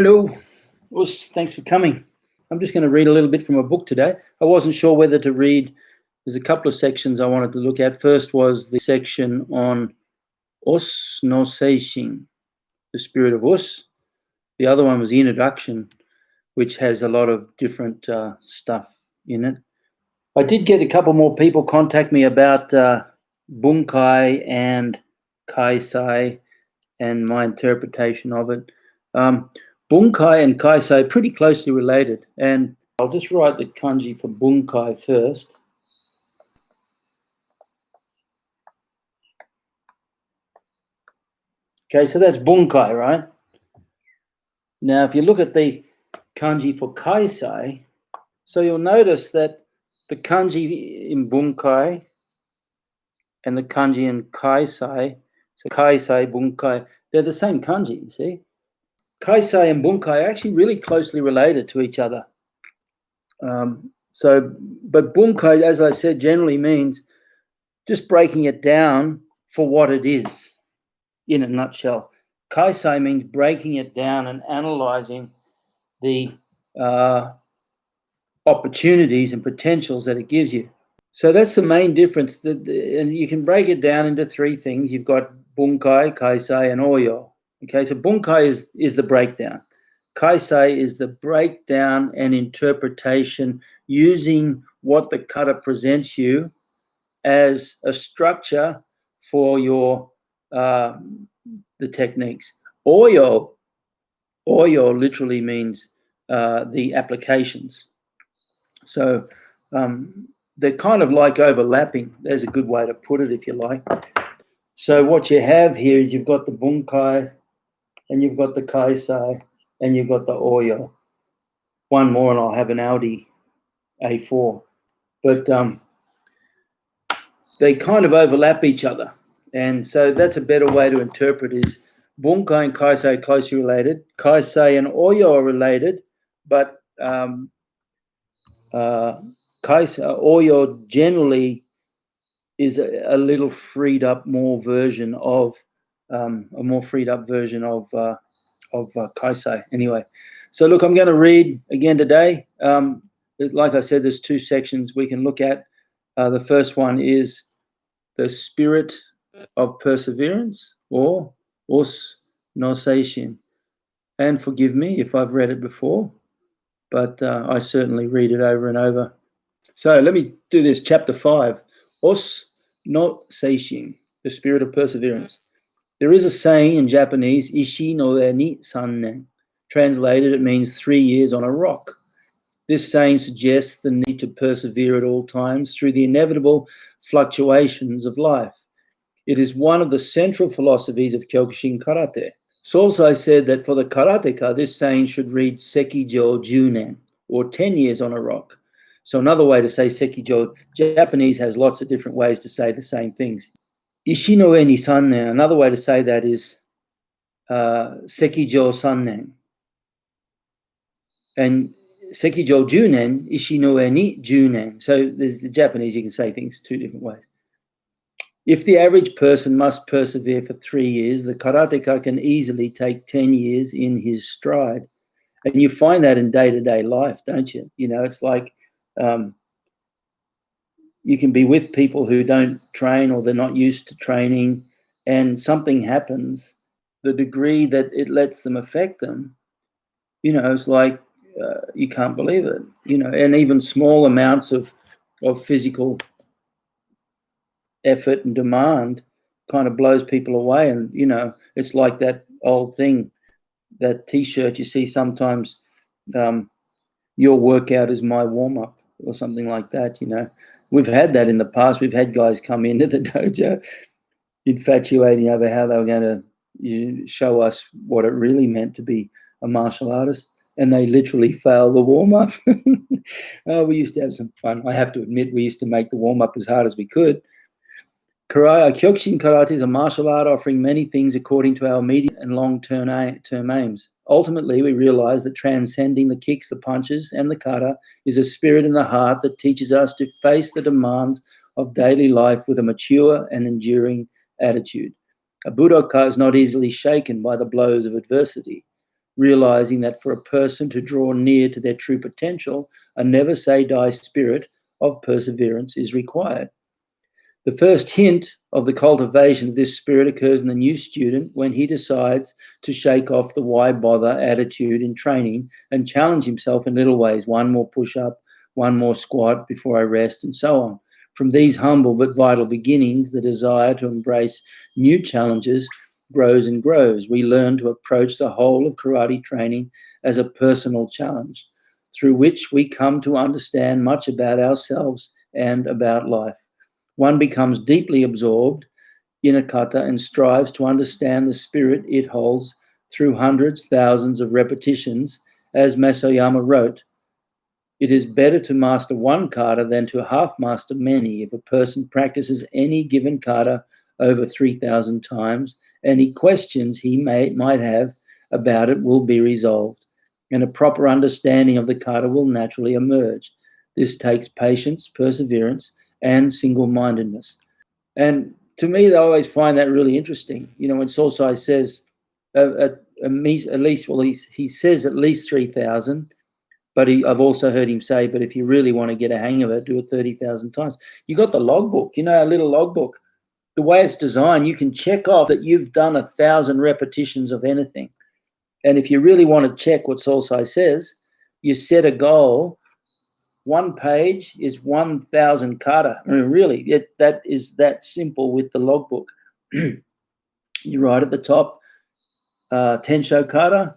Hello, Us. Thanks for coming. I'm just going to read a little bit from a book today. I wasn't sure whether to read. There's a couple of sections I wanted to look at. First was the section on Us no Seishin, the spirit of Us. The other one was the introduction, which has a lot of different stuff in it. I did get a couple more people contact me about Bunkai and Kaisai and my interpretation of it. Bunkai and Kaisai are pretty closely related, and I'll just write the kanji for Bunkai first. Okay, so that's Bunkai, right? Now, if you look at the kanji for Kaisai, so you'll notice that the kanji in Bunkai and the kanji in Kaisai, so Kaisai, Bunkai, they're the same kanji, you see? Kaisai and Bunkai are actually really closely related to each other. But Bunkai, as I said, generally means just breaking it down for what it is, in a nutshell. Kaisai means breaking it down and analyzing the opportunities and potentials that it gives you. So that's the main difference. And you can break it down into three things. You've got Bunkai, Kaisai, and Oyo. Okay, so Bunkai is the breakdown. Kaisai is the breakdown and interpretation using what the kata presents you as a structure for your the techniques. Oyo literally means the applications. So they're kind of like overlapping. There's a good way to put it, if you like. So what you have here is you've got the Bunkai, and you've got the Kaisai, and you've got the Oyo. One more, and I'll have an Audi A4. But they kind of overlap each other. And so that's a better way to interpret is Bunkai and Kaisai are closely related. Kaisai and Oyo are related, but Oyo generally is a little freed up, more version of Kaisai. Anyway, so look, I'm going to read again today. Like I said, there's two sections we can look at. The first one is the spirit of perseverance, or Us no Seishin. And forgive me if I've read it before, but I certainly read it over and over. So let me do this. Chapter 5, Us no Seishin, the spirit of perseverance. There is a saying in Japanese, Ishi no e ni sannen. Translated, it means 3 years on a rock. This saying suggests the need to persevere at all times through the inevitable fluctuations of life. It is one of the central philosophies of Kyokushin Karate. Sosai said that for the karateka, this saying should read Sekijo Junen, or 10 years on a rock. So another way to say Sekijo, Japanese has lots of different ways to say the same things. Ishi no e ni sannen, another way to say that is Sekijo Sannen. And Sekijo Junen, Ishi no e ni Junen. So there's the Japanese, you can say things two different ways. If the average person must persevere for 3 years, the karateka can easily take 10 years in his stride. And you find that in day-to-day life, don't you? You know, it's like you can be with people who don't train or they're not used to training, and something happens, the degree that it lets them affect them, you know, it's like you can't believe it, you know, and even small amounts of physical effort and demand kind of blows people away. And, you know, it's like that old thing, that T-shirt you see sometimes, your workout is my warm-up or something like that, you know. We've had that in the past. We've had guys come into the dojo infatuating over how they were going to show us what it really meant to be a martial artist, and they literally failed the warm-up. Oh, we used to have some fun. I have to admit, we used to make the warm-up as hard as we could. Kyokushin Karate is a martial art offering many things according to our immediate and long-term aims. Ultimately, we realize that transcending the kicks, the punches, and the kata is a spirit in the heart that teaches us to face the demands of daily life with a mature and enduring attitude. A budoka is not easily shaken by the blows of adversity. realizing that for a person to draw near to their true potential, a never say die spirit of perseverance is required. The first hint of the cultivation of this spirit occurs in the new student when he decides to shake off the why bother attitude in training and challenge himself in little ways. One more push-up, one more squat before I rest, and so on. From these humble but vital beginnings, the desire to embrace new challenges grows and grows. We learn to approach the whole of karate training as a personal challenge, through which we come to understand much about ourselves and about life. One becomes deeply absorbed in a kata and strives to understand the spirit it holds through hundreds, thousands of repetitions. As Masoyama wrote, it is better to master one kata than to half master many. If a person practices any given kata over 3,000 times, any questions he might have about it will be resolved, and a proper understanding of the kata will naturally emerge. This takes patience, perseverance, and single-mindedness. And to me, I always find that really interesting. You know, when Sosai says at least, well, he says at least 3,000, but I've also heard him say, but if you really want to get a hang of it, do it 30,000 times. You got the logbook, you know, a little logbook. The way it's designed, you can check off that you've done 1,000 repetitions of anything. And if you really want to check what Sosai says, you set a goal. One page is 1,000 kata. I mean, really, that is that simple with the logbook. You write at the top, Tensho kata,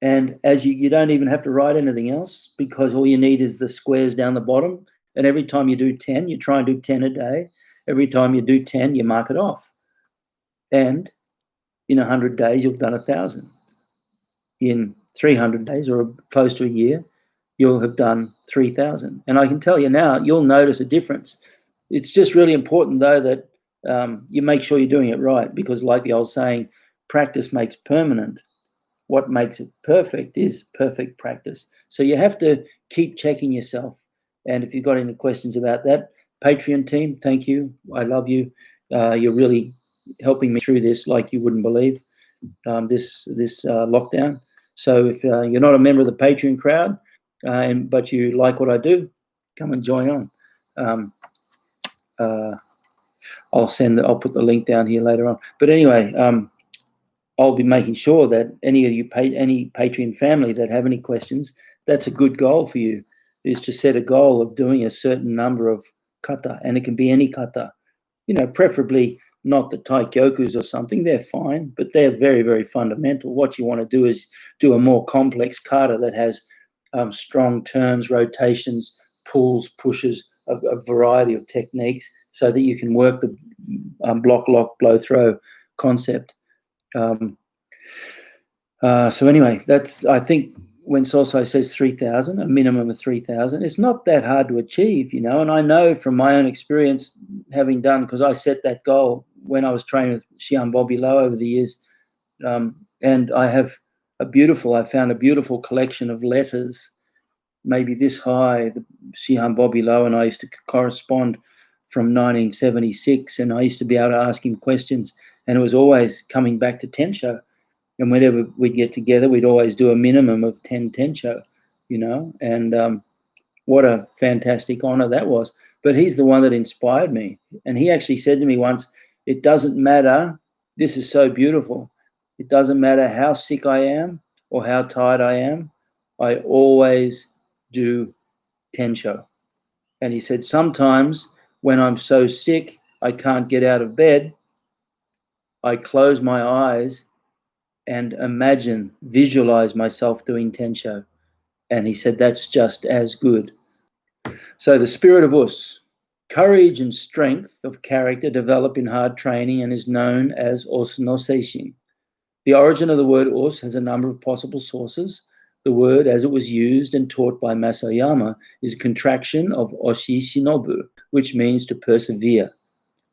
and as you don't even have to write anything else, because all you need is the squares down the bottom. And every time you do 10, you try and do 10 a day. Every time you do 10, you mark it off. And in 100 days, you've done 1,000. In 300 days or close to a year, you'll have done 3,000. And I can tell you now, you'll notice a difference. It's just really important, though, that you make sure you're doing it right, because like the old saying, practice makes permanent. What makes it perfect is perfect practice. So you have to keep checking yourself. And if you've got any questions about that, Patreon team, thank you. I love you. You're really helping me through this like you wouldn't believe, this lockdown. So if you're not a member of the Patreon crowd, but you like what I do, come and join on. I'll put the link down here later on. But anyway, I'll be making sure that any of you, any Patreon family that have any questions, that's a good goal for you, is to set a goal of doing a certain number of kata, and it can be any kata. You know, preferably not the taikyokus or something. They're fine, but they're very, very fundamental. What you want to do is do a more complex kata that has strong turns, rotations, pulls, pushes, a variety of techniques, so that you can work the block, lock, blow, throw concept. So anyway, that's, I think when Sosai says 3,000, a minimum of 3,000, it's not that hard to achieve, you know. And I know from my own experience, having done, because I set that goal when I was training with Xian Bobby Low over the years, and I found a beautiful collection of letters, maybe this high. The Xian Bobby Low and I used to correspond from 1976, and I used to be able to ask him questions, and it was always coming back to Tensho. And whenever we'd get together, we'd always do a minimum of 10 Tensho, you know, and what a fantastic honor that was. But he's the one that inspired me. And he actually said to me once, it doesn't matter, this is so beautiful, it doesn't matter how sick I am or how tired I am, I always do Tensho. And he said, sometimes when I'm so sick I can't get out of bed, I close my eyes and visualize myself doing Tensho. And he said, that's just as good. So the spirit of Us, courage and strength of character develop in hard training and is known as Us no Seishin. The origin of the word Us has a number of possible sources. The word, as it was used and taught by Masoyama, is a contraction of Oshi Shinobu, which means to persevere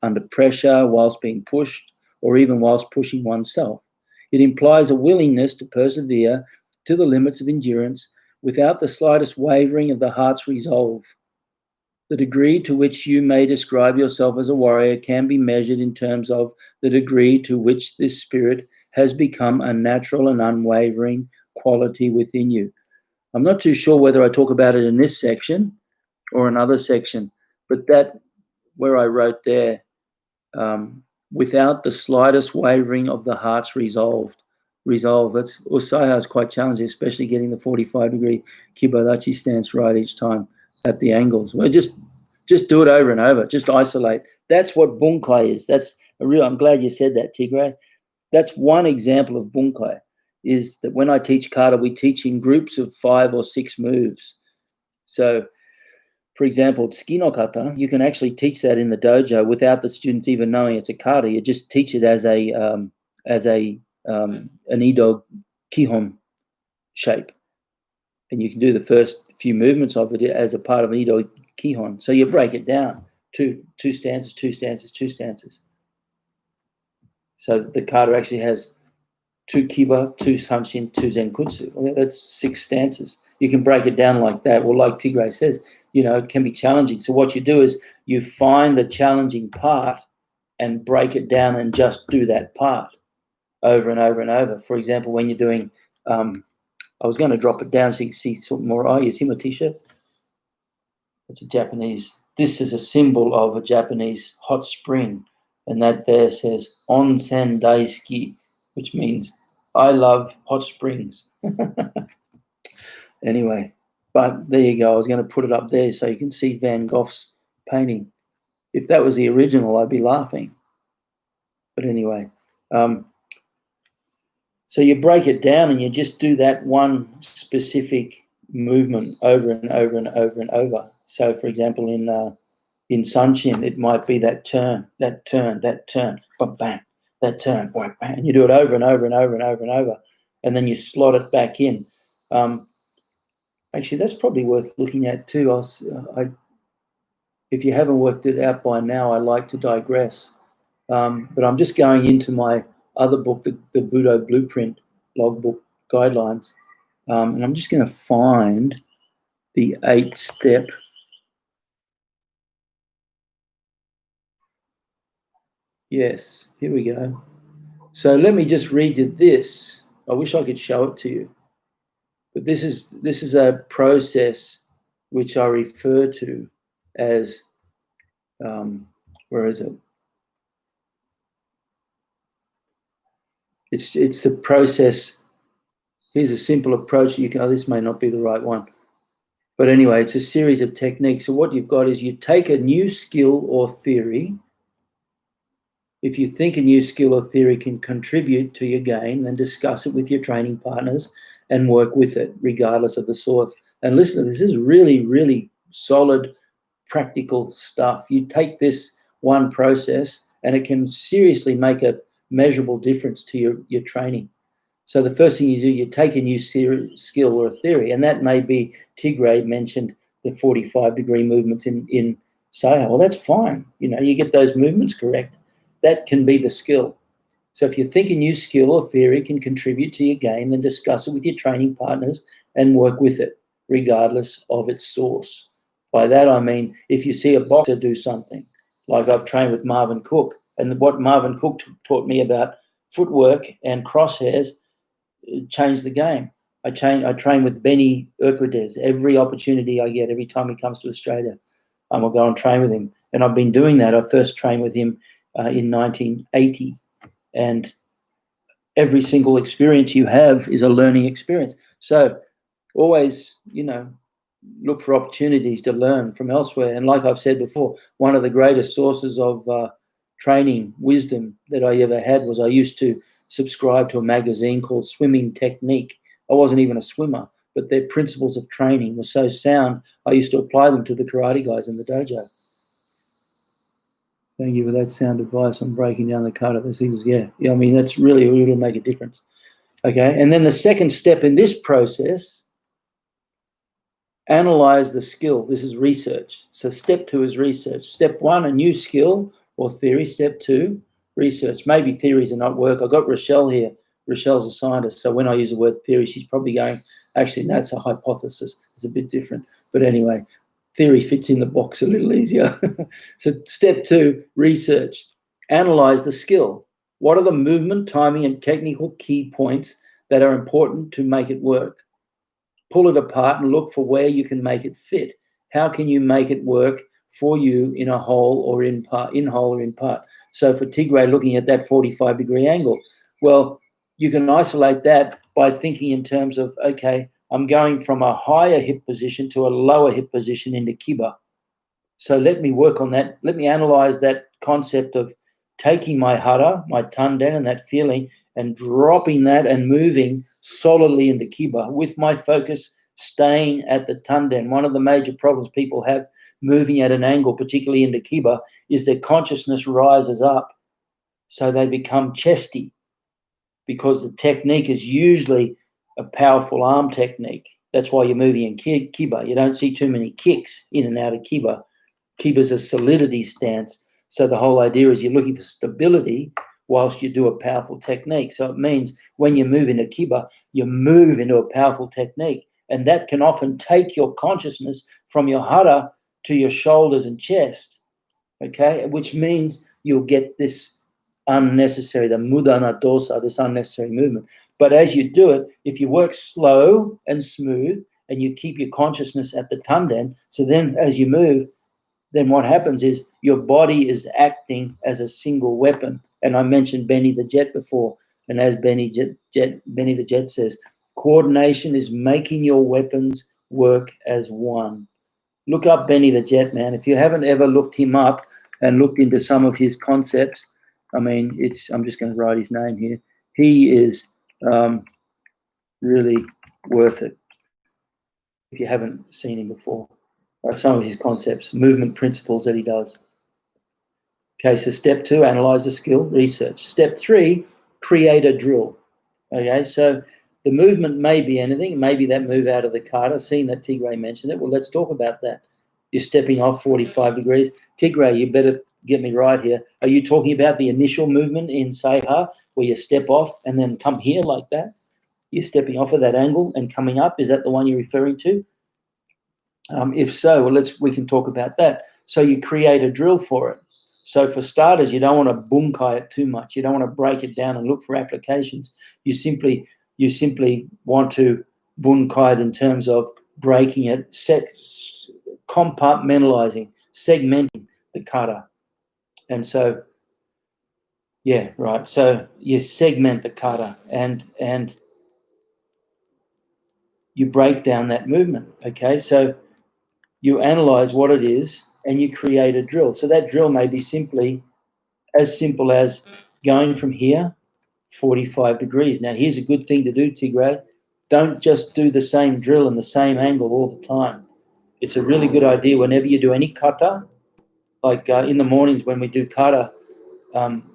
under pressure, whilst being pushed, or even whilst pushing oneself. It implies a willingness to persevere to the limits of endurance without the slightest wavering of the heart's resolve. The degree to which you may describe yourself as a warrior can be measured in terms of the degree to which this spirit has become a natural and unwavering quality within you. I'm not too sure whether I talk about it in this section or another section, but that where I wrote there, without the slightest wavering of the heart's resolve. That's Usaiha is quite challenging, especially getting the 45-degree Kibadachi stance right each time at the angles. Well, just do it over and over. Just isolate. That's what bunkai is. I'm glad you said that, Tigray. That's one example of bunkai, is that when I teach kata, we teach in groups of 5 or 6 moves. So, for example, tsuki no kata, you can actually teach that in the dojo without the students even knowing it's a kata. You just teach it as an Ido Kihon shape. And you can do the first few movements of it as a part of an Ido Kihon. So you break it down, two stanzas, 2 stanzas, 2 stanzas. So the kata actually has 2 kiba, 2 sanshin, 2 zenkutsu. Well, that's 6 stanzas. You can break it down like that. Well, like Tigray says, it can be challenging. So what you do is you find the challenging part and break it down and just do that part over and over and over. For example, when you're doing, I was going to drop it down so you can see something more. Oh, you see my T-shirt? It's a Japanese. This is a symbol of a Japanese hot spring. And that there says Onsen Daisuki, which means I love hot springs. Anyway, but there you go. I was going to put it up there so you can see Van Gogh's painting. If that was the original, I'd be laughing. But anyway, so you break it down and you just do that one specific movement over and over and over and over. So, for example, in Sanshin, it might be that turn, bam, that turn, bam, and you do it over and over and over and over and over, and then you slot it back in. Actually, that's probably worth looking at too. If you haven't worked it out by now, I like to digress. But I'm just going into my other book, the Budo Blueprint Logbook Guidelines, and I'm just going to find the 8-step. Yes, here we go. So let me just read you this. I wish I could show it to you. But this is a process which I refer to as, where is it? It's the process. Here's a simple approach. This may not be the right one. But anyway, it's a series of techniques. So what you've got is you take a new skill or theory. If you think a new skill or theory can contribute to your game, then discuss it with your training partners and work with it, regardless of the source. And listen, this is really, really solid, practical stuff. You take this one process and it can seriously make a measurable difference to your training. So the first thing you do, you take a new skill or a theory, and that may be, Tigray mentioned the 45-degree movements in Seiha. Well, that's fine. You get those movements correct. That can be the skill. So if you think a new skill or theory can contribute to your game, then discuss it with your training partners and work with it, regardless of its source. By that I mean, if you see a boxer do something, like I've trained with Marvin Cook, and what Marvin Cook taught me about footwork and crosshairs changed the game. I train with Benny Urquidez every opportunity I get, every time he comes to Australia. I'll go and train with him. And I've been doing that. I first trained with him in 1980. And every single experience you have is a learning experience. So always, look for opportunities to learn from elsewhere. And like I've said before, one of the greatest sources of training wisdom that I ever had was I used to subscribe to a magazine called Swimming Technique. I wasn't even a swimmer, but their principles of training were so sound, I used to apply them to the karate guys in the dojo. Thank you for that sound advice on breaking down the kata. Those things, yeah. I mean, that's really make a difference. Okay, and then the second step in this process, analyze the skill. This is research. So step 2 is research. Step 1, a new skill or theory. Step 2, research. Maybe theories are not work. I've got Rochelle here. Rochelle's a scientist. So when I use the word theory, she's probably going, actually, that's a hypothesis. It's a bit different. But anyway, theory fits in the box a little easier. So step 2, research. Analyze the skill. What are the movement, timing, and technical key points that are important to make it work. Pull it apart and look for where you can make it fit. How can you make it work for you in a whole or in part, in whole or in part? So for Tigray, looking at that 45-degree angle, well, you can isolate that by thinking in terms of, okay, I'm going from a higher hip position to a lower hip position into Kiba. So let me work on that. Let me analyze that concept of taking my hara, my tanden, and that feeling, and dropping that and moving solidly into Kiba with my focus staying at the tanden. One of the major problems people have moving at an angle, particularly into Kiba, is their consciousness rises up. So they become chesty because the technique is usually a powerful arm technique. That's why you're moving in Kiba. You don't see too many kicks in and out of Kiba. Kiba's a solidity stance. So the whole idea is you're looking for stability whilst you do a powerful technique. So it means when you move into Kiba, you move into a powerful technique. And that can often take your consciousness from your hara to your shoulders and chest, okay? Which means you'll get this unnecessary, the mudana dosa, this unnecessary movement. But as you do it, if you work slow and smooth and you keep your consciousness at the tanden, so then as you move, then what happens is your body is acting as a single weapon. And I mentioned Benny the Jet before. And as Benny the Jet says, coordination is making your weapons work as one. Look up Benny the Jet, man. If you haven't ever looked him up and looked into some of his concepts, I mean, I'm just going to write his name here. He is really worth it if you haven't seen him before. Some of his concepts, movement principles that he does. Okay, so step 2, analyze the skill, research. Step 3, create a drill. Okay, so the movement may be anything. Maybe that move out of the kata, seeing that Tigray mentioned it. Well, let's talk about that. You're stepping off 45 degrees. Tigray, you better get me right here. Are you talking about the initial movement in Seha where you step off and then come here like that? You're stepping off of that angle and coming up. Is that the one you're referring to? If so, well, we can talk about that. So you create a drill for it. So for starters, you don't want to bunkai it too much. You don't want to break it down and look for applications. You simply want to bunkai it in terms of breaking it, compartmentalizing, segmenting the kata. And so, yeah, right. So you segment the kata and you break down that movement. Okay, so you analyze what it is and you create a drill. So that drill may be as simple as going from here 45 degrees. Now, here's a good thing to do, Tigray. Don't just do the same drill in the same angle all the time. It's a really good idea whenever you do any kata, like in the mornings when we do kata,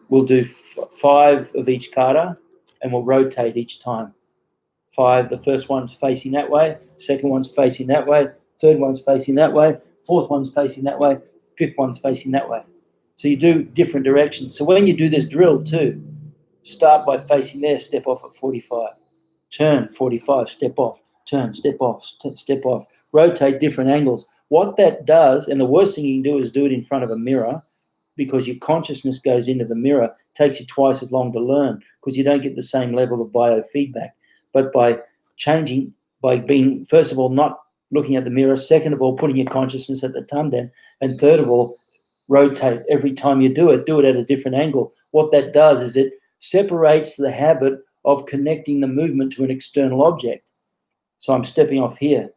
we'll do 5 of each kata and we'll rotate each time. 5, the first one's facing that way, second one's facing that way, third one's facing that way, fourth one's facing that way, fifth one's facing that way. So you do different directions. So when you do this drill too, start by facing there, step off at 45, turn 45, step off, turn, step off, step off, rotate different angles. What that does, and the worst thing you can do is do it in front of a mirror, because your consciousness goes into the mirror, takes you twice as long to learn because you don't get the same level of biofeedback. But by changing, by being, first of all, not looking at the mirror, second of all, putting your consciousness at the tanden, and third of all, rotate every time you do it at a different angle. What that does is it separates the habit of connecting the movement to an external object. So I'm stepping off here.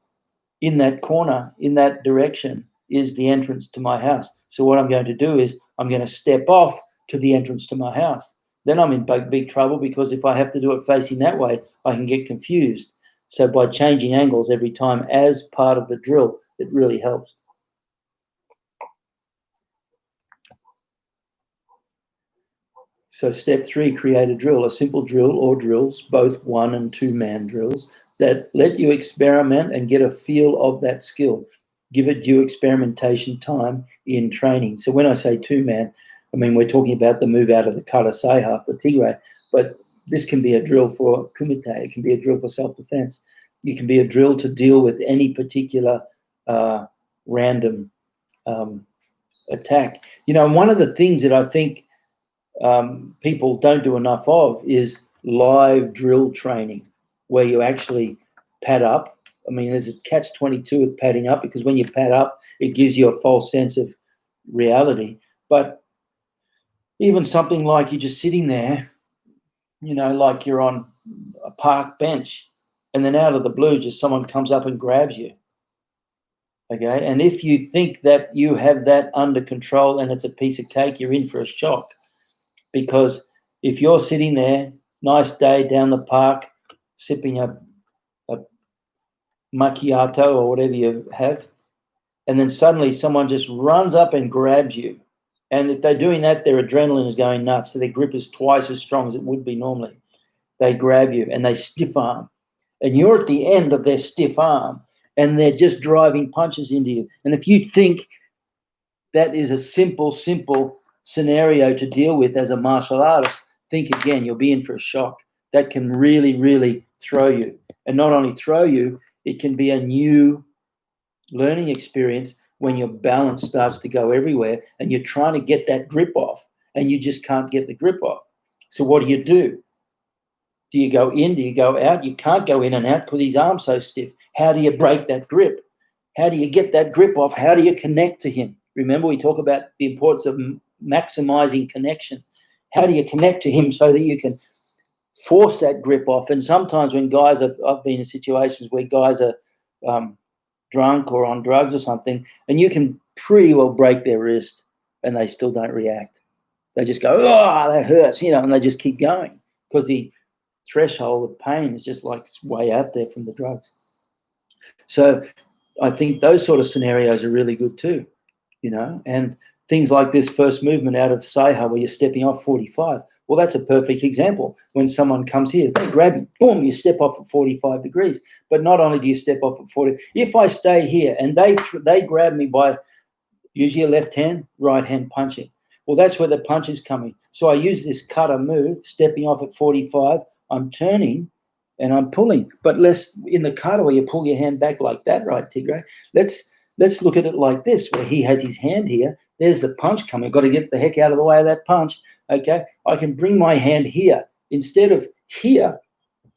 In that corner, in that direction, is the entrance to my house. So what I'm going to do is I'm going to step off to the entrance to my house. Then I'm in big trouble because if I have to do it facing that way, I can get confused. So by changing angles every time as part of the drill, it really helps. So step 3, create a drill, a simple drill or drills, both 1- and 2-man drills that let you experiment and get a feel of that skill. Give it due experimentation time in training. So when I say 2-man, I mean, we're talking about the move out of the kata seha for Tigray, but this can be a drill for kumite. It can be a drill for self-defense. It can be a drill to deal with any particular random attack. You know, one of the things that I think people don't do enough of is live drill training where you actually pad up. I mean, there's a catch-22 with padding up, because when you pad up, it gives you a false sense of reality. But even something like you're just sitting there, like you're on a park bench, and then out of the blue, just someone comes up and grabs you. Okay. And if you think that you have that under control and it's a piece of cake, you're in for a shock. Because if you're sitting there, nice day down the park, sipping a macchiato or whatever you have, and then suddenly someone just runs up and grabs you. And if they're doing that, their adrenaline is going nuts. So their grip is twice as strong as it would be normally. They grab you and they stiff arm. And you're at the end of their stiff arm and they're just driving punches into you. And if you think that is a simple scenario to deal with as a martial artist, think again, you'll be in for a shock. That can really, really throw you. And not only throw you, it can be a new learning experience when your balance starts to go everywhere and you're trying to get that grip off and you just can't get the grip off. So what do? Do you go in? Do you go out? You can't go in and out because his arm's so stiff. How do you break that grip? How do you get that grip off? How do you connect to him? Remember, we talk about the importance of maximizing connection. How do you connect to him so that you can force that grip off? And sometimes when guys I've been in situations where guys are drunk or on drugs or something, and you can pretty well break their wrist and they still don't react. They just go, oh, that hurts, and they just keep going because the threshold of pain is just like way out there from the drugs. So I think those sort of scenarios are really good too, and things like this first movement out of Seha where you're stepping off 45. Well, that's a perfect example. When someone comes here, they grab you, boom, you step off at 45 degrees. But not only do you step off at 40, if I stay here and they grab me by use your left hand, right hand punching. Well, that's where the punch is coming. So I use this cutter move, stepping off at 45. I'm turning and I'm pulling. But in the cutter where you pull your hand back like that, right, Tigray? Let's look at it like this, where he has his hand here. There's the punch coming. I've got to get the heck out of the way of that punch. Okay, I can bring my hand here instead of here.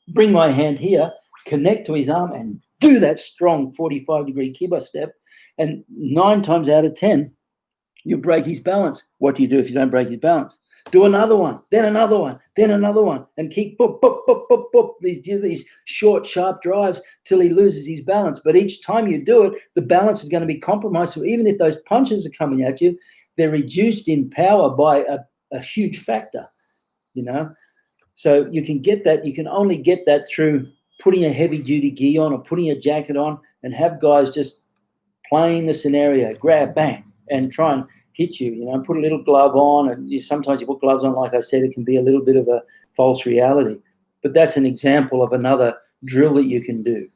Bring my hand here, connect to his arm, and do that strong 45-degree kiba step. And 9 times out of 10, you break his balance. What do you do if you don't break his balance? Do another one, then another one, then another one, and keep boop, boop, boop, boop, boop. These short, sharp drives till he loses his balance. But each time you do it, the balance is going to be compromised. So even if those punches are coming at you, they're reduced in power by a huge factor, So you can get that. You can only get that through putting a heavy-duty gi on or putting a jacket on and have guys just playing the scenario, grab, bang, and try and hit you, put a little glove on. And sometimes you put gloves on, like I said, it can be a little bit of a false reality. But that's an example of another drill that you can do.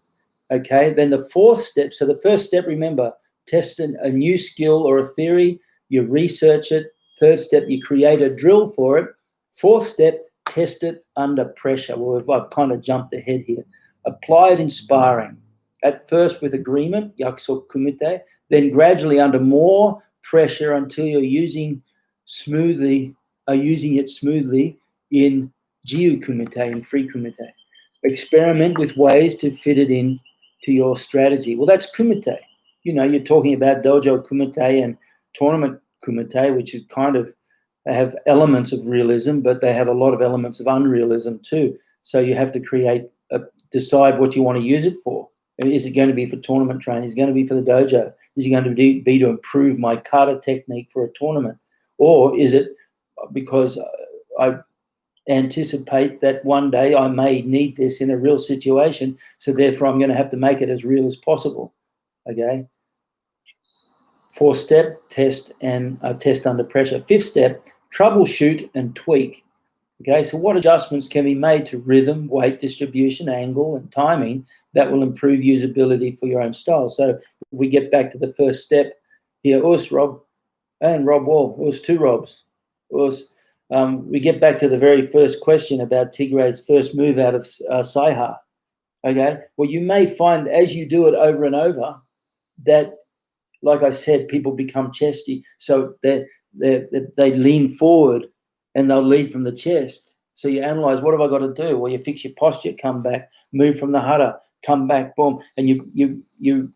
Okay, then the fourth step. So the first step, remember, test a new skill or a theory. You research it. Third step, you create a drill for it. Fourth step, test it under pressure. Well, I've kind of jumped ahead here. Apply it in sparring. At first with agreement, yakuso kumite, then gradually under more pressure until you're using it smoothly in jiu kumite, in free kumite. Experiment with ways to fit it in to your strategy. Well, that's kumite. You're talking about dojo kumite and tournament kumite, which is kind of, they have elements of realism, but they have a lot of elements of unrealism too. So you have to decide what you want to use it for. Is it going to be for tournament training? Is it going to be for the dojo? Is it going to be to improve my kata technique for a tournament? Or is it because I anticipate that one day I may need this in a real situation, so therefore I'm going to have to make it as real as possible? Okay. Fourth step, test under pressure. Fifth step, troubleshoot and tweak. Okay, so what adjustments can be made to rhythm, weight distribution, angle, and timing that will improve usability for your own style? So if we get back to the first step here, Rob, and Rob Wall, two Robs. We get back to the very first question about Tigray's first move out of Seha. Okay, well, you may find as you do it over and over that, like I said, people become chesty, so they lean forward and they'll lead from the chest. So you analyze, what have I got to do? Well, you fix your posture, come back, move from the hudder, come back, boom, and you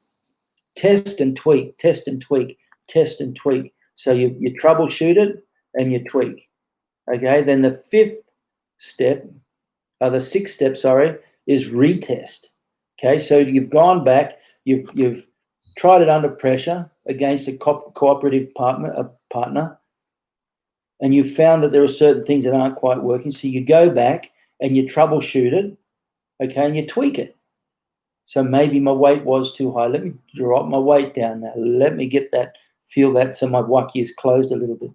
test and tweak, test and tweak, test and tweak. So you troubleshoot it and you tweak. Okay, then the sixth step, sorry, is retest. Okay, so you've gone back, you've tried it under pressure against a cooperative partner, and you found that there are certain things that aren't quite working. So you go back and you troubleshoot it, okay, and you tweak it. So maybe my weight was too high. Let me drop my weight down now. Let me get that, feel that, so my waki is closed a little bit.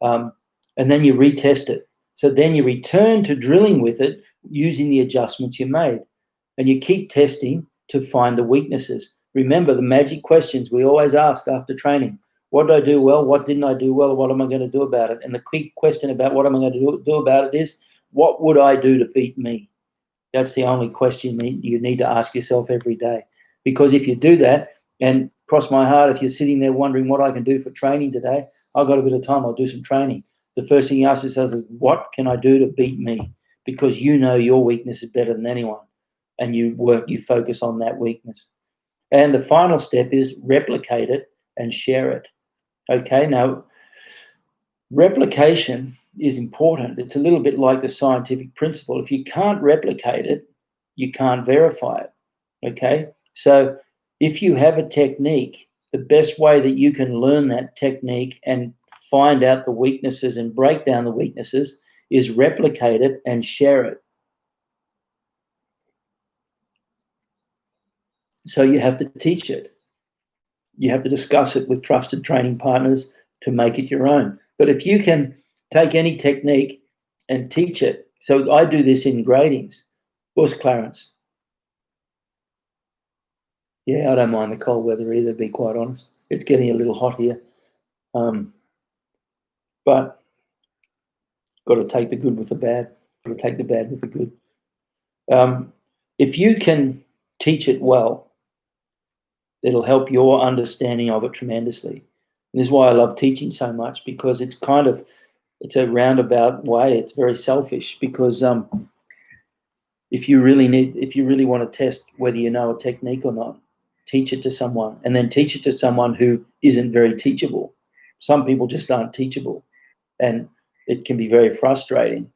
And then you retest it. So then you return to drilling with it using the adjustments you made. And you keep testing to find the weaknesses. Remember the magic questions we always ask after training. What did I do well? What didn't I do well? What am I going to do about it? And the quick question about what am I going to do about it is, what would I do to beat me? That's the only question you need to ask yourself every day. Because if you do that, and cross my heart, if you're sitting there wondering what I can do for training today, I've got a bit of time, I'll do some training. The first thing you ask yourself is, what can I do to beat me? Because you know your weakness is better than anyone. And you focus on that weakness. And the final step is replicate it and share it. Okay, now, replication is important. It's a little bit like the scientific principle. If you can't replicate it, you can't verify it. Okay, so if you have a technique, the best way that you can learn that technique and find out the weaknesses and break down the weaknesses is replicate it and share it. So you have to teach it. You have to discuss it with trusted training partners to make it your own. But if you can take any technique and teach it, so I do this in gradings. What's Clarence? Yeah, I don't mind the cold weather either, to be quite honest. It's getting a little hot here. But got to take the good with the bad. Got to take the bad with the good. If you can teach it well, it'll help your understanding of it tremendously. And this is why I love teaching so much, because it's a roundabout way. It's very selfish, because if you really want to test whether you know a technique or not, teach it to someone, and then teach it to someone who isn't very teachable. Some people just aren't teachable, and it can be very frustrating.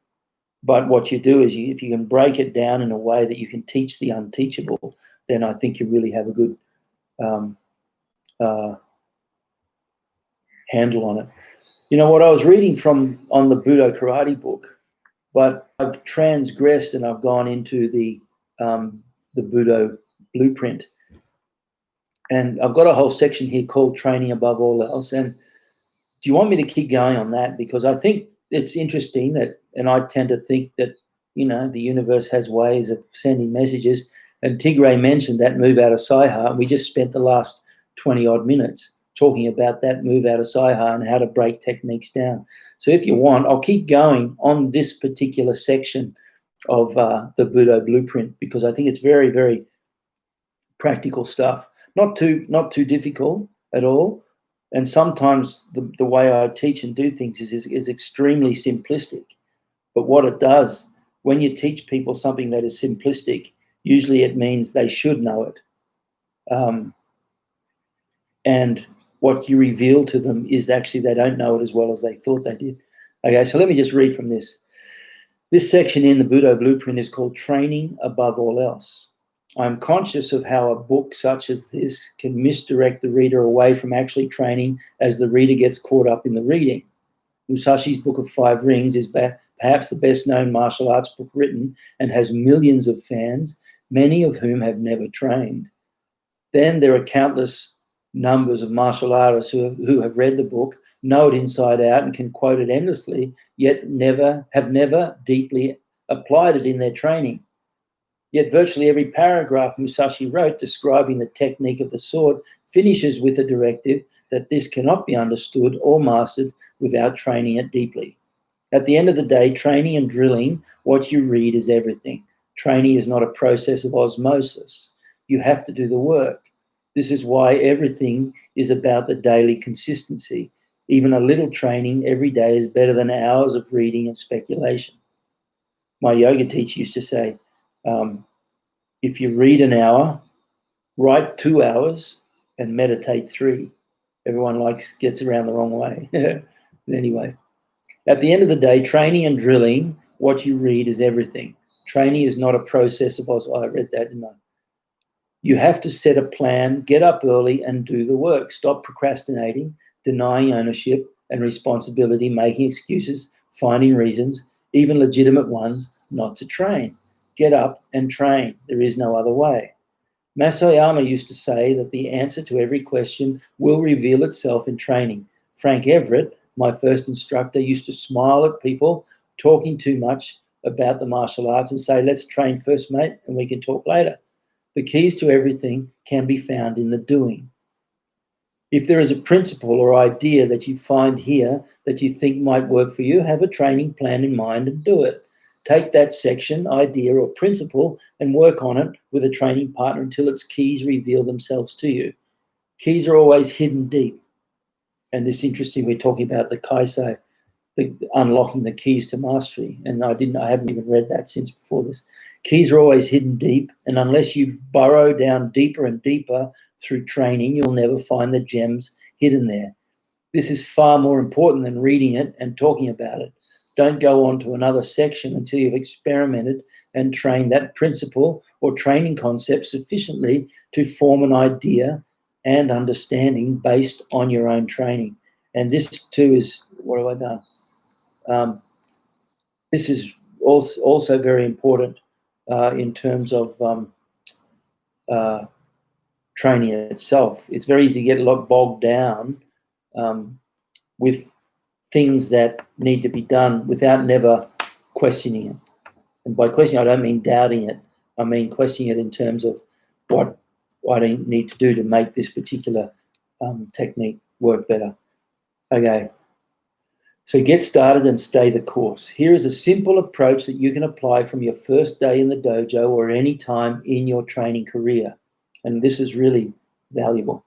But what you do is, if you can break it down in a way that you can teach the unteachable, then I think you really have a good handle on it. You know what I was reading on the Budo Karate book, but I've transgressed and I've gone into the Budo blueprint. And I've got a whole section here called Training Above All Else. And do you want me to keep going on that? Because I think it's interesting and I tend to think that, the universe has ways of sending messages. And Tigray mentioned that move out of Saiha. And we just spent the last 20 odd minutes talking about that move out of Saiha and how to break techniques down. So if you want, I'll keep going on this particular section of the Budo blueprint, because I think it's very, very practical stuff. Not too difficult at all. And sometimes the way I teach and do things is extremely simplistic. But what it does, when you teach people something that is simplistic, usually it means they should know it. And what you reveal to them is actually they don't know it as well as they thought they did. Okay, so let me just read from this. This section in the Budo Blueprint is called Training Above All Else. I'm conscious of how a book such as this can misdirect the reader away from actually training, as the reader gets caught up in the reading. Musashi's Book of Five Rings is perhaps the best-known martial arts book written and has millions of fans, many of whom have never trained. Then there are countless numbers of martial artists who have read the book, know it inside out, and can quote it endlessly, yet have never deeply applied it in their training. Yet virtually every paragraph Musashi wrote describing the technique of the sword finishes with a directive that this cannot be understood or mastered without training it deeply. At the end of the day, training and drilling, what you read is everything. Training is not a process of osmosis. You have to do the work. This is why everything is about the daily consistency. Even a little training every day is better than hours of reading and speculation. My yoga teacher used to say, if you read an hour, write 2 hours and meditate 3. Everyone gets around the wrong way. Anyway, at the end of the day, training and drilling, what you read is everything. Training is not a process of, I read that, didn't I? You have to set a plan, get up early and do the work. Stop procrastinating, denying ownership and responsibility, making excuses, finding reasons, even legitimate ones, not to train. Get up and train. There is no other way. Masayama used to say that the answer to every question will reveal itself in training. Frank Everett, my first instructor, used to smile at people talking too much about the martial arts and say, let's train first, mate, and we can talk later. The keys to everything can be found in the doing. If there is a principle or idea that you find here that you think might work for you, have a training plan in mind and do it. Take that section, idea, or principle and work on it with a training partner until its keys reveal themselves to you. Keys are always hidden deep. And this is interesting, we're talking about the Kaisei, unlocking the keys to mastery. And I haven't even read that since before this. Keys are always hidden deep, and unless you burrow down deeper and deeper through training, you'll never find the gems hidden there. This is far more important than reading it and talking about it. Don't go on to another section until you've experimented and trained that principle or training concept sufficiently to form an idea and understanding based on your own training. And this too is, what have I done? This is also very important in terms of training itself. It's very easy to get a lot bogged down with things that need to be done without never questioning it. And by questioning, I don't mean doubting it. I mean questioning it in terms of what I need to do to make this particular technique work better. Okay. So get started and stay the course. Here is a simple approach that you can apply from your first day in the dojo or any time in your training career. And this is really valuable.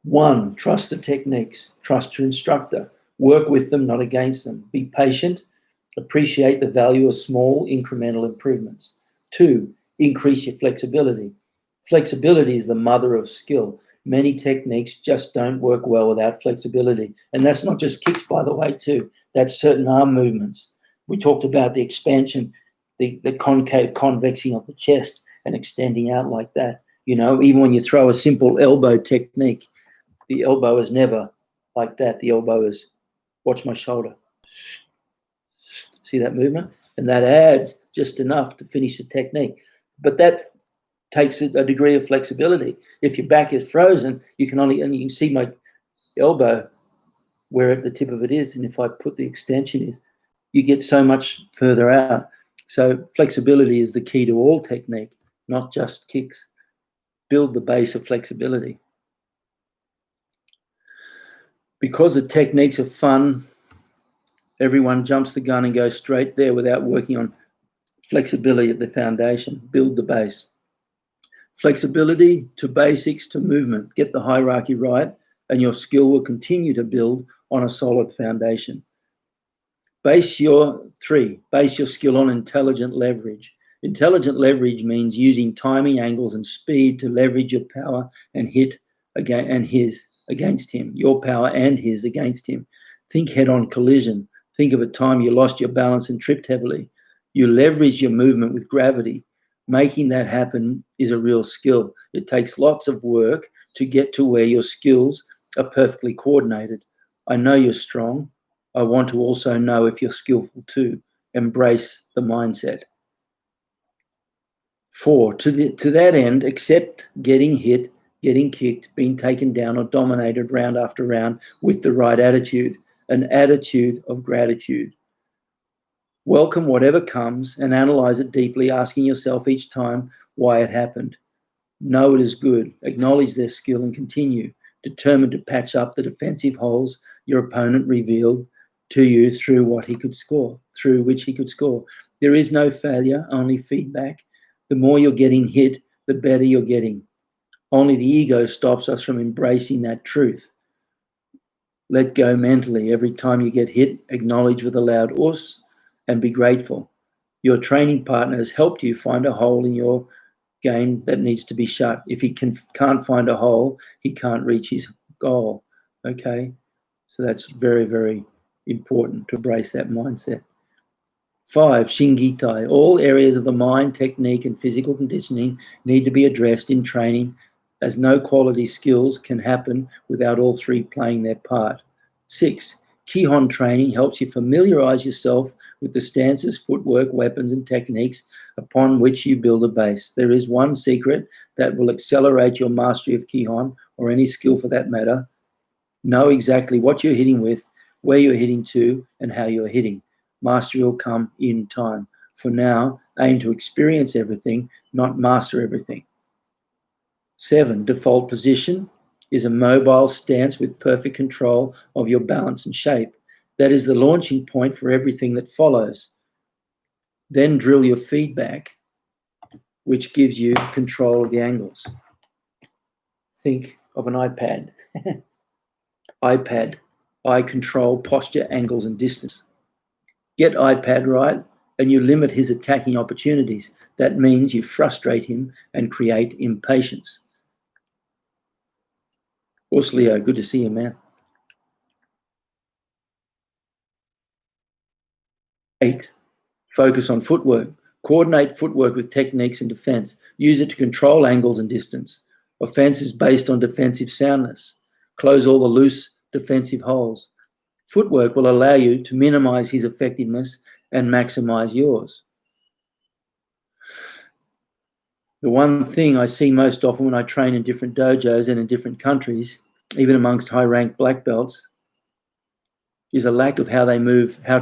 1, trust the techniques. Trust your instructor. Work with them, not against them. Be patient. Appreciate the value of small incremental improvements. 2, increase your flexibility. Flexibility is the mother of skill. Many techniques just don't work well without flexibility. And that's not just kicks, by the way, too. That's certain arm movements. We talked about the expansion, the concave convexing of the chest and extending out like that. You know, even when you throw a simple elbow technique, the elbow is never like that. The elbow is, watch my shoulder. See that movement? And that adds just enough to finish the technique. But that takes a degree of flexibility. If your back is frozen, you can see my elbow where the tip of it is. And if I put the extension in, you get so much further out. So flexibility is the key to all technique, not just kicks. Build the base of flexibility. Because the techniques are fun, everyone jumps the gun and goes straight there without working on flexibility at the foundation. Build the base. Flexibility to basics to movement. Get the hierarchy right, and your skill will continue to build on a solid foundation. Base your skill on intelligent leverage. Intelligent leverage means using timing, angles, and speed to leverage your power and hit his against him. Your power and his against him. Think head-on collision. Think of a time you lost your balance and tripped heavily. You leverage your movement with gravity. Making that happen is a real skill. It takes lots of work to get to where your skills are perfectly coordinated. I know you're strong. I want to also know if you're skillful too. Embrace the mindset. 4, to that end, accept getting hit, getting kicked, being taken down or dominated round after round with the right attitude, an attitude of gratitude. Welcome whatever comes and analyze it deeply, asking yourself each time why it happened. Know it is good. Acknowledge their skill and continue. Determined to patch up the defensive holes your opponent revealed to you through which he could score. There is no failure, only feedback. The more you're getting hit, the better you're getting. Only the ego stops us from embracing that truth. Let go mentally. Every time you get hit, acknowledge with a loud us and be grateful. Your training partner has helped you find a hole in your game that needs to be shut. If he can't find a hole, he can't reach his goal. Okay? So that's very, very important to embrace that mindset. 5, Shingitai. All areas of the mind, technique, and physical conditioning need to be addressed in training, as no quality skills can happen without all three playing their part. 6, Kihon training helps you familiarize yourself with the stances, footwork, weapons, and techniques upon which you build a base. There is one secret that will accelerate your mastery of Kihon, or any skill for that matter. Know exactly what you're hitting with, where you're hitting to, and how you're hitting. Mastery will come in time. For now, aim to experience everything, not master everything. 7, default position is a mobile stance with perfect control of your balance and shape. That is the launching point for everything that follows. Then drill your feedback, which gives you control of the angles. Think of an iPad. iPad, eye control, posture, angles, and distance. Get iPad right, and you limit his attacking opportunities. That means you frustrate him and create impatience. Us Leo, good to see you, man. 8, focus on footwork. Coordinate footwork with techniques and defense. Use it to control angles and distance. Offense is based on defensive soundness. Close all the loose defensive holes. Footwork will allow you to minimize his effectiveness and maximize yours. The one thing I see most often when I train in different dojos and in different countries, even amongst high-ranked black belts, is a lack of how to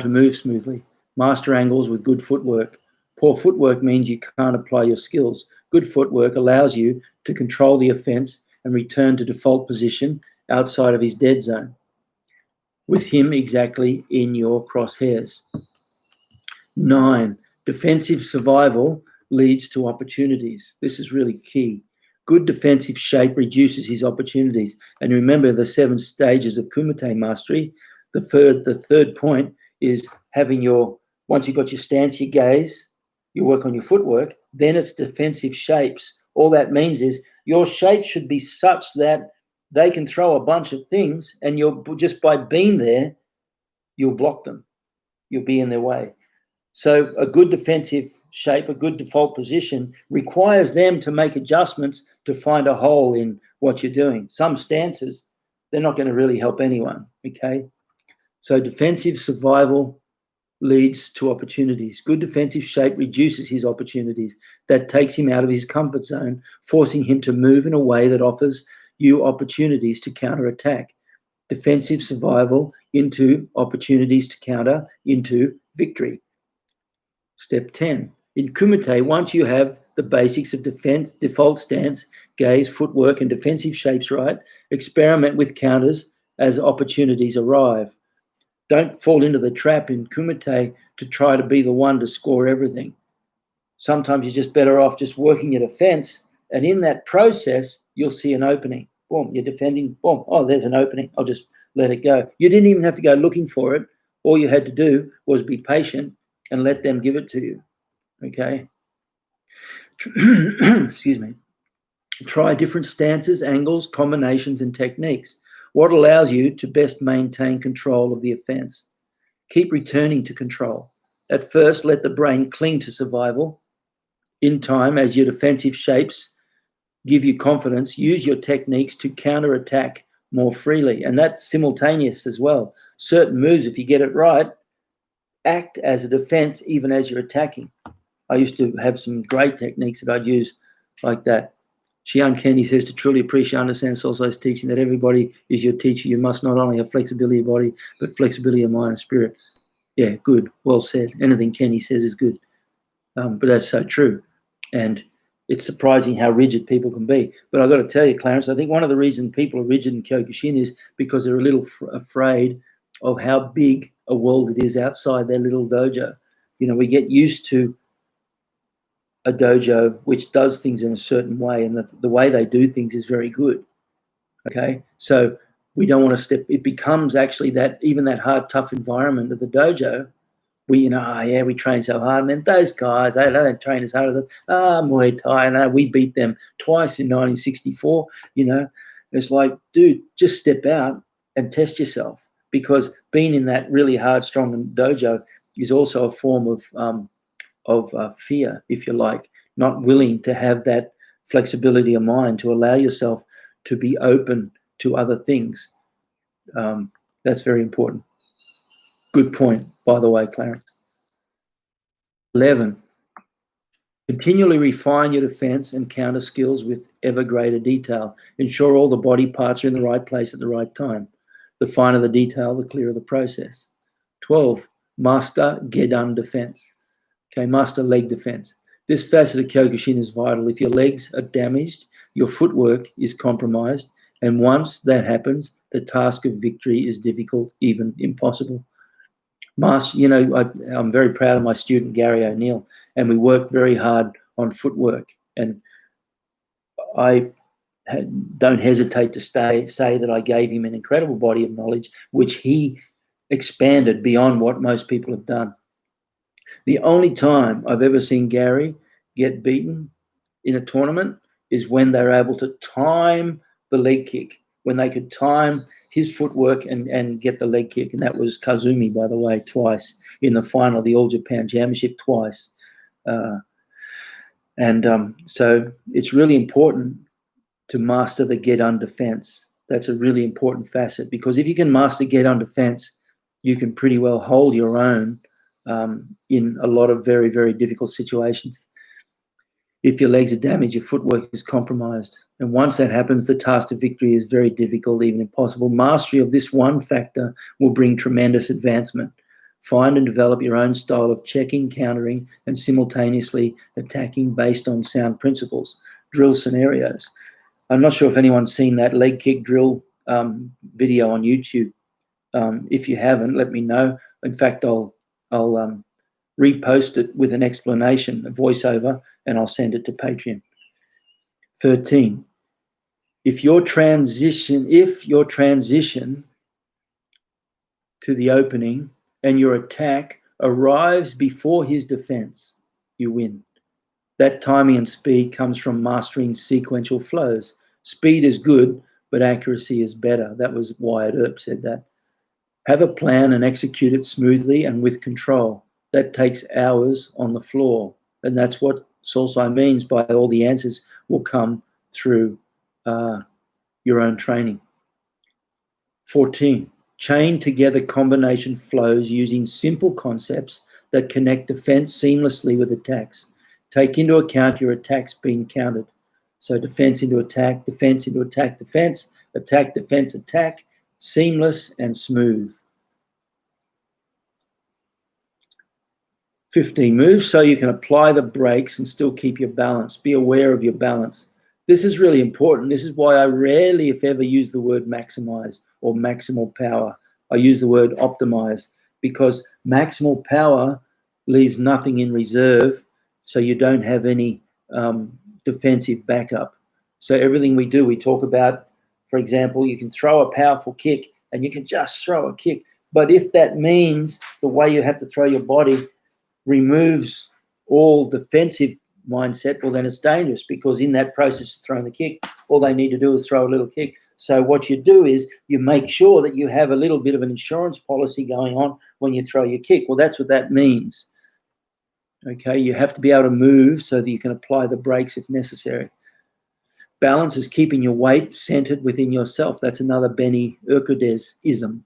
move smoothly. Master angles with good footwork. Poor footwork means you can't apply your skills. Good footwork allows you to control the offense and return to default position outside of his dead zone, with him exactly in your crosshairs. 9, defensive survival leads to opportunities. This is really key. Good defensive shape reduces his opportunities. And remember the 7 stages of Kumite mastery. The third point is having once you've got your stance, your gaze, you work on your footwork, then it's defensive shapes. All that means is your shape should be such that they can throw a bunch of things, and you're just by being there, you'll block them. You'll be in their way. So a good defensive shape, a good default position requires them to make adjustments to find a hole in what you're doing. Some stances, they're not going to really help anyone, okay? So defensive survival leads to opportunities. Good defensive shape reduces his opportunities. That takes him out of his comfort zone, forcing him to move in a way that offers you opportunities to counterattack. Defensive survival into opportunities to counter into victory. Step 10. In Kumite, once you have the basics of defense, default stance, gaze, footwork, and defensive shapes right, experiment with counters as opportunities arrive. Don't fall into the trap in Kumite to try to be the one to score everything. Sometimes you're just better off just working your defense, and in that process, you'll see an opening. Boom, you're defending. Boom, oh, there's an opening. I'll just let it go. You didn't even have to go looking for it. All you had to do was be patient and let them give it to you. Okay? Excuse me. Try different stances, angles, combinations, and techniques. What allows you to best maintain control of the offense? Keep returning to control. At first, let the brain cling to survival. In time, as your defensive shapes give you confidence, use your techniques to counterattack more freely. And that's simultaneous as well. Certain moves, if you get it right, act as a defense even as you're attacking. I used to have some great techniques that I'd use like that. Shian Kendi says, to truly appreciate and understand Solso's teaching that everybody is your teacher, you must not only have flexibility of body, but flexibility of mind and spirit. Yeah, good. Well said. Anything Kenny says is good. But that's so true. And it's surprising how rigid people can be. But I've got to tell you, Clarence, I think one of the reasons people are rigid in Kyokushin is because they're a little afraid of how big a world it is outside their little dojo. You know, we get used to a dojo which does things in a certain way, and the way they do things is very good. Okay? So We don't want to step. It becomes actually that even that hard, tough environment of the dojo. We, we train so hard, man. Those guys, they don't train as hard as us. Muay Thai, and we beat them twice in 1964. It's like, dude, just step out and test yourself, because being in that really hard, strong dojo is also a form of fear, if you like, not willing to have that flexibility of mind to allow yourself to be open to other things. That's very important. Good point, by the way, Clarence. 11. Continually refine your defense and counter skills with ever greater detail. Ensure all the body parts are in the right place at the right time. The finer the detail, the clearer the process. 12. Master Gedan defense. Okay, master leg defense. This facet of Kyokushin is vital. If your legs are damaged, your footwork is compromised, and once that happens, the task of victory is difficult, even impossible. I'm very proud of my student, Gary O'Neill, and we worked very hard on footwork. And I don't hesitate to say that I gave him an incredible body of knowledge, which he expanded beyond what most people have done. The only time I've ever seen Gary get beaten in a tournament is when they're able to time the leg kick, when they could time his footwork and get the leg kick. And that was Kazumi, by the way, twice in the final of the All Japan Championship, twice. So it's really important to master the get-on defense. That's a really important facet, because if you can master get-on defense, you can pretty well hold your own in a lot of very, very difficult situations. If your legs are damaged, your footwork is compromised. And once that happens, the task of victory is very difficult, even impossible. Mastery of this one factor will bring tremendous advancement. Find and develop your own style of checking, countering, and simultaneously attacking based on sound principles. Drill scenarios. I'm not sure if anyone's seen that leg kick drill video on YouTube. If you haven't, let me know. In fact, I'll repost it with an explanation, a voiceover, and I'll send it to Patreon. 13. If your transition to the opening and your attack arrives before his defense, you win. That timing and speed comes from mastering sequential flows. Speed is good, but accuracy is better. That was Wyatt Earp said that. Have a plan and execute it smoothly and with control. That takes hours on the floor. And that's what Solsai means by all the answers will come through your own training. 14. Chain together combination flows using simple concepts that connect defense seamlessly with attacks. Take into account your attacks being countered. So defense into attack, defense into attack, defense, attack, defense, attack, seamless and smooth. 15. Move so you can apply the brakes and still keep your balance. Be aware of your balance. This is really important. This is why I rarely, if ever, use the word maximize or maximal power. I use the word optimize, because maximal power leaves nothing in reserve, so you don't have any defensive backup. So everything we do, we talk about, for example, you can throw a powerful kick and you can just throw a kick. But if that means the way you have to throw your body removes all defensive mindset, well, then it's dangerous, because in that process of throwing the kick, all they need to do is throw a little kick. So what you do is you make sure that you have a little bit of an insurance policy going on when you throw your kick. Well, that's what that means. Okay, you have to be able to move so that you can apply the brakes if necessary. Balance is keeping your weight centered within yourself. That's another Benny Urquidez-ism.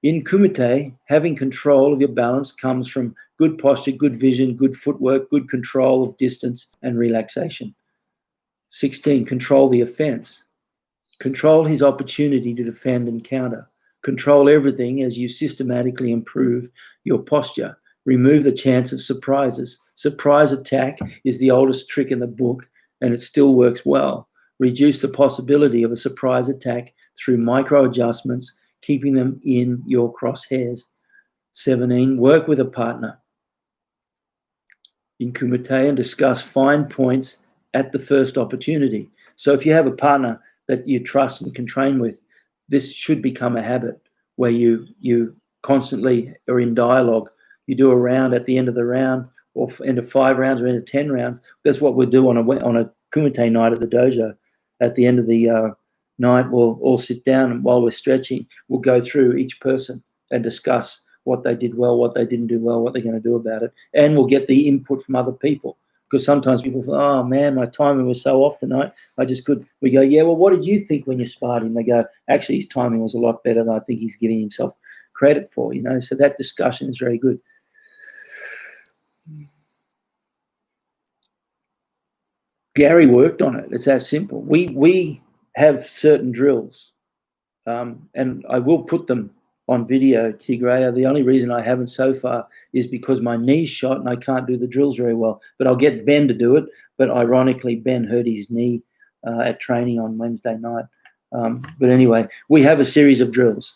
In Kumite, having control of your balance comes from good posture, good vision, good footwork, good control of distance and relaxation. 16. Control the offense. Control his opportunity to defend and counter. Control everything as you systematically improve your posture. Remove the chance of surprises. Surprise attack is the oldest trick in the book, and it still works well. Reduce the possibility of a surprise attack through micro adjustments, keeping them in your crosshairs. 17. Work with a partner in Kumite and discuss fine points at the first opportunity. So if you have a partner that you trust and can train with, this should become a habit where you constantly are in dialogue. You do a round at the end of the round, or end of 5 rounds, or end of 10 rounds. That's what we'll do on a kumite night at the dojo. At the end of the night, we'll all sit down, and while we're stretching, we'll go through each person and discuss what they did well, what they didn't do well, what they're going to do about it, and we'll get the input from other people. Because sometimes people say, "Oh man, my timing was so off tonight. I just could." We go, "Yeah, well, what did you think when you sparred him?" They go, "Actually, his timing was a lot better than I think he's giving himself credit for." So that discussion is very good. Gary worked on it. It's that simple. We have certain drills, and I will put them on video, Tigreya. The only reason I haven't so far is because my knee's shot and I can't do the drills very well. But I'll get Ben to do it. But ironically, Ben hurt his knee at training on Wednesday night. But anyway, we have a series of drills.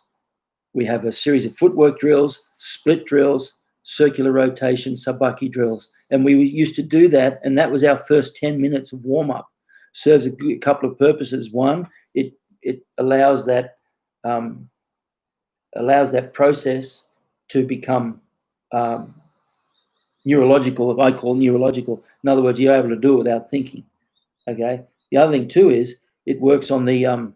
We have a series of footwork drills, split drills, circular rotation, sabaki drills. And we used to do that, and that was our first 10 minutes of warm-up. Serves a couple of purposes. One, it allows that process to become neurological, if I call neurological. In other words, you're able to do it without thinking. Okay. The other thing too is it works on the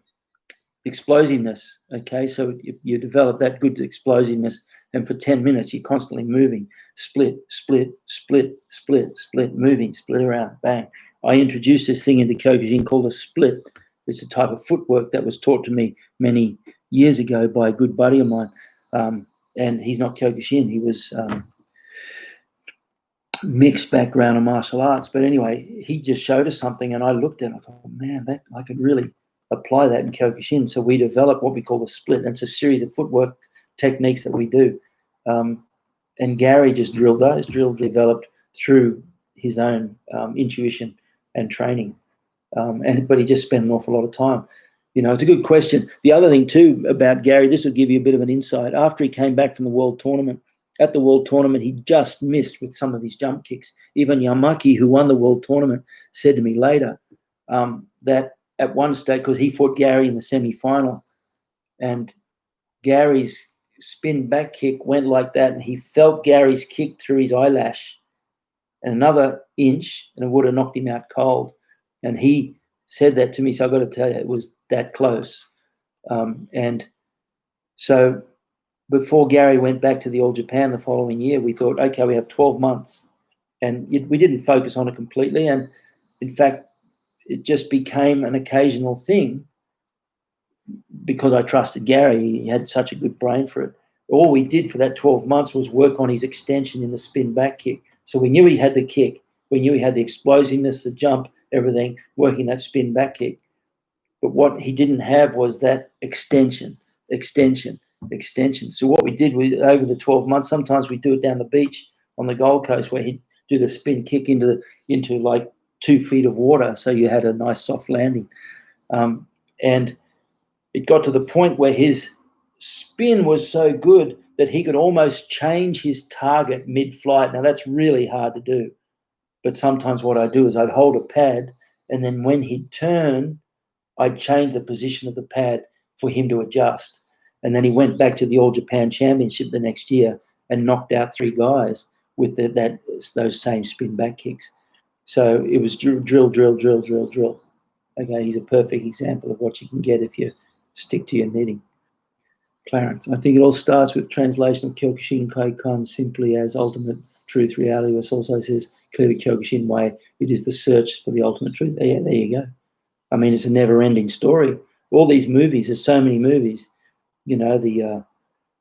explosiveness. Okay, so you develop that good explosiveness, and for 10 minutes you're constantly moving, split, split, split, split, split, moving, split around, bang. I introduced this thing into Kyokushin called a split. It's a type of footwork that was taught to me many years ago by a good buddy of mine, and he's not Kyokushin. He was mixed background of martial arts, but anyway, he just showed us something, and I looked at it. I thought, oh, man, that I could really apply that in Kyokushin. So we developed what we call the split, and it's a series of footwork techniques that we do. And Gary just drilled those, developed through his own intuition and training. But he just spent an awful lot of time. It's a good question. The other thing too about Gary, this will give you a bit of an insight. After he came back from the World Tournament, at the World Tournament, he just missed with some of his jump kicks. Even Yamaki, who won the World Tournament, said to me later that at one stage, because he fought Gary in the semi-final, and Gary's spin back kick went like that, and he felt Gary's kick through his eyelash, and another inch, and it would have knocked him out cold. And he said that to me, so I've got to tell you, it was that close. And so before Gary went back to the All Japan the following year, we thought, okay, we have 12 months. And we didn't focus on it completely. And in fact, it just became an occasional thing because I trusted Gary. He had such a good brain for it. All we did for that 12 months was work on his extension in the spin back kick. So we knew he had the kick. We knew he had the explosiveness, the jump, everything, working that spin back kick. But what he didn't have was that extension. So what we did was, over the 12 months, sometimes we'd do it down the beach on the Gold Coast, where he'd do the spin kick into like 2 feet of water, so you had a nice soft landing. And it got to the point where his spin was so good that he could almost change his target mid-flight. Now, that's really hard to do. But sometimes what I do is I'd hold a pad, and then when he'd turn, I'd change the position of the pad for him to adjust. And then he went back to the All Japan Championship the next year and knocked out 3 guys with those same spin back kicks. So it was drill. Okay, he's a perfect example of what you can get if you stick to your knitting. Clarence, I think it all starts with translation of Kyokushin Kaikan simply as ultimate truth, reality, which also says clear the Kyokushin way. It is the search for the ultimate truth. Yeah, there you go. I mean, it's a never-ending story. All these movies, there's so many movies. The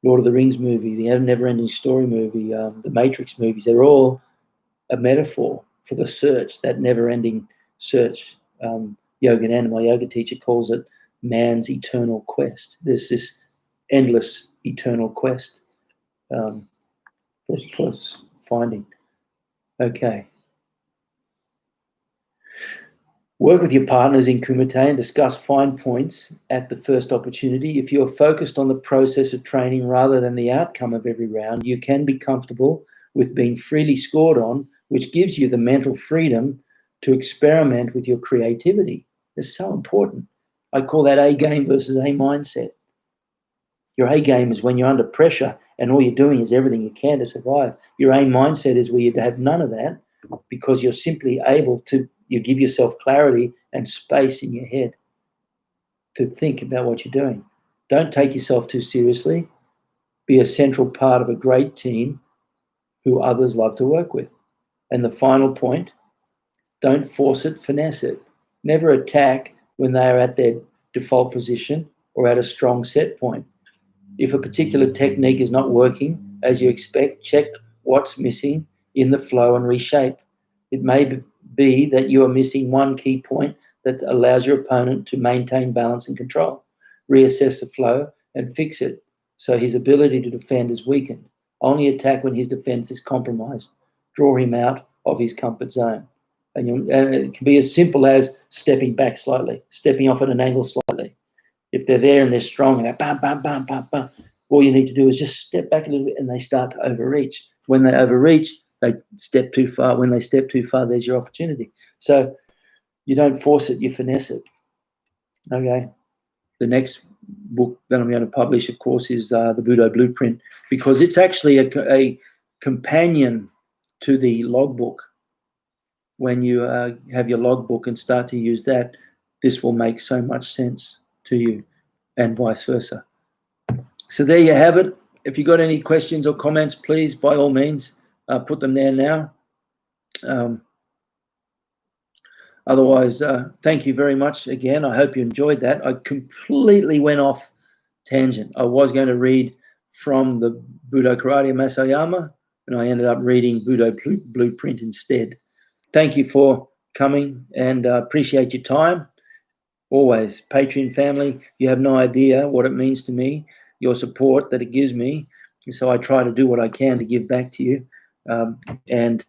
Lord of the Rings movie, the Never-Ending Story movie, the Matrix movies, they're all a metaphor for the search, that never-ending search. Yogananda, my yoga teacher, calls it man's eternal quest. There's this endless eternal quest for finding. Okay. Work with your partners in Kumite and discuss fine points at the first opportunity. If you're focused on the process of training rather than the outcome of every round, you can be comfortable with being freely scored on, which gives you the mental freedom to experiment with your creativity. It's so important. I call that A game versus A mindset. Your A game is when you're under pressure and all you're doing is everything you can to survive. Your A mindset is where you have none of that, because you're simply able to, you give yourself clarity and space in your head to think about what you're doing. Don't take yourself too seriously. Be a central part of a great team who others love to work with. And the final point, don't force it, finesse it. Never attack when they are at their default position or at a strong set point. If a particular technique is not working as you expect, check what's missing in the flow and reshape. It may be that you are missing one key point that allows your opponent to maintain balance and control. Reassess the flow and fix it so his ability to defend is weakened. Only attack when his defense is compromised. Draw him out of his comfort zone. And it can be as simple as stepping back slightly, stepping off at an angle slightly. If they're there and they're strong and they're bam, bam, bam, bam, bam, all you need to do is just step back a little bit and they start to overreach. When they overreach, they step too far. When they step too far, there's your opportunity. So you don't force it, you finesse it. Okay. The next book that I'm going to publish, of course, is the Budo Blueprint, because it's actually a companion to the logbook. When you have your logbook and start to use that, this will make so much sense to you, and vice versa. So there you have it. If you've got any questions or comments, please, by all means, put them there now. Otherwise, thank you very much again. I hope you enjoyed that. I completely went off tangent. I was going to read from the Budo Karate Masayama, and I ended up reading Budo Blueprint instead. Thank you for coming, and appreciate your time. Always, Patreon family, you have no idea what it means to me, your support that it gives me. So I try to do what I can to give back to you. And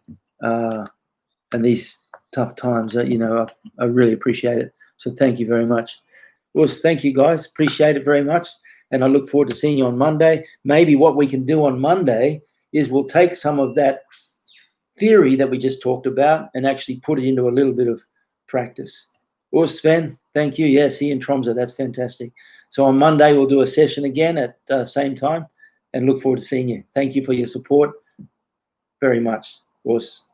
these tough times, I really appreciate it. So thank you very much. Well, thank you guys. Appreciate it very much. And I look forward to seeing you on Monday. Maybe what we can do on Monday is we'll take some of that theory that we just talked about and actually put it into a little bit of practice. Well, Sven, thank you. Yeah, see you in Tromsø. That's fantastic. So on Monday, we'll do a session again at the same time, and look forward to seeing you. Thank you for your support very much. Of course.